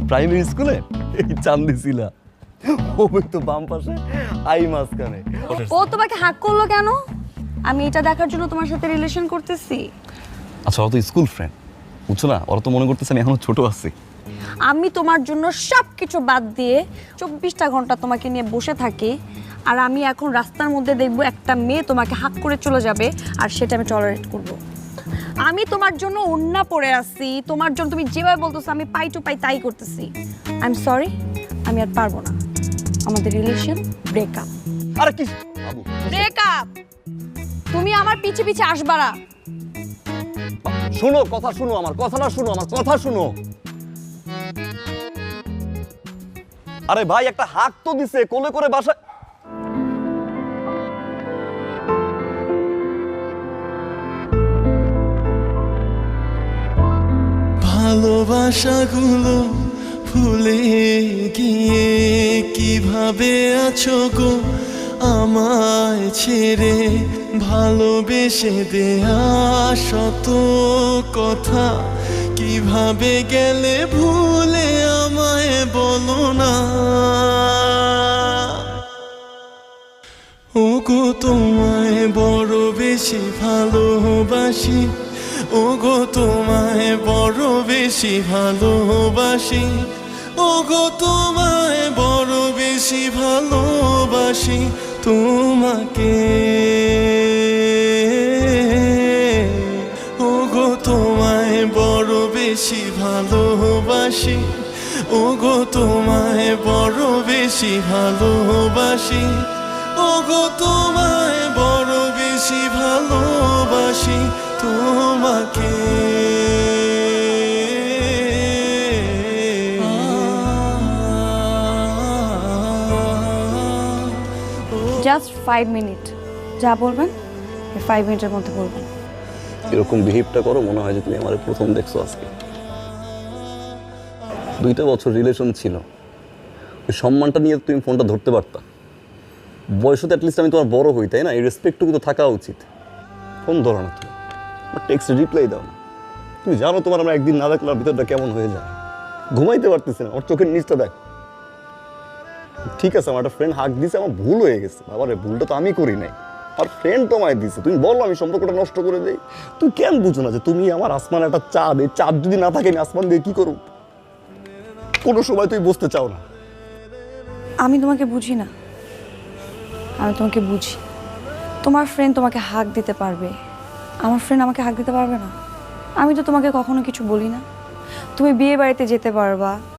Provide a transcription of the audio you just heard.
Primary স্কুলে চান্দি ছিল ও তো বাম পাশে আই মাঝখানে। ও তোমাকে হাক করলো কেন? আমি এটা দেখার জন্য তোমার সাথে রিলেশন করতেছি? আচ্ছা ও তো স্কুল ফ্রেন্ড, বুঝছো না? ওরা তো মনে করতেছে আমি এখনো ছোট আছি। আমি তোমার জন্য সব কিছু বাদ দিয়ে 24টা ঘন্টা তোমাকে নিয়ে বসে থাকি, আর আমি এখন রাস্তার মধ্যে দেখবো একটা মেয়ে তোমাকে হাক করে চলে যাবে, আর সেটা আমি টলারেট করব? আমি তোমার জন্য ওড়না পরে আসছি, তোমার জন্য তুমি যেভাবে বলতেছো আমি পাই টু পাই তাই করতেছি। আই এম সরি, আমি আর পারবো না। আমাদের রিলেশন ব্রেকআপ। আরে কি বাবু, ব্রেকআপ। তুমি আমার পিছে পিছে আসবা না। শোনো কথা, শোনো আমার কথাটা, শোনো আমার কথা শোনো। আরে ভাই একটা হাক তো দিছে, কোলে করে বাসায়। ভালোবাসাগুলো ভুলে গিয়ে কিভাবে আছো গো আমায় ছেড়ে, ভালোবেসে দেয়া শত কথা কিভাবে গেলে ভুলে আমায় বলো না। ওগো তোমায় বড় বেশি ভালোবাসি, ওগো তোমায় বড় বেশি ভালোবাসি, ওগো তোমায় বড় বেশি ভালোবাসি তোমাকে, ওগো তোমায় বড় বেশি ভালোবাসি, ওগো তোমায় বড় বেশি ভালোবাসি, ওগো তোমায় বড় বেশি ভালোবাসি তোমাকে। জাস্ট 5 মিনিট, যা বলবেন 5 মিনিটের মধ্যে বলবেন। এরকম বিহেভটা করো মনে হয় যে তুমি আমার প্রথম দেখছো আজকে। 2টা বছর রিলেশন ছিল, ওই সম্মানটা নিয়ে তুমি ফোনটা ধরতে পারতা। বয়সে তো অ্যাটলিস্ট আমি তোমার বড় হই, তাই না? এই রেসপেক্টটুকু তো থাকা উচিত। ফোন ধরো না তুমি, টেক্সট রিপ্লাই দাও না। তুমি জানো তোমার আমরা একদিন না দেখলে ভিতরটা কেমন হয়ে যায়। ঘুমাইতে পারতেছি না, ওর চোখের নিচটা দেখ। ঠিক আছে আমার একটা ফ্রেন্ড হাক দিছে, আমার ভুল হয়ে গেছে। বাবারে ভুলটা তো আমি করি নাই, আমার ফ্রেন্ড তোমায় দিছে। তুমি বলো আমি সম্পর্কটা নষ্ট করে দেই? তুই কেন বুঝো না যে তুমি আমার আসমান একটা চাঁদ, এই চাঁদ যদি না থাকে আমি আসমান দিয়ে কি করব? কোনো সময় তুই বুঝতে চাও না। আমি তোমাকে বুঝি না, আমি তোমাকে বুঝি। তোমার ফ্রেন্ড তোমাকে হাক দিতে পারবে, আমার ফ্রেন্ড আমাকে হাক দিতে পারবে না। আমি তো তোমাকে কখনো কিছু বলি না। তুমি বিয়ে বাড়িতে যেতে পারবা,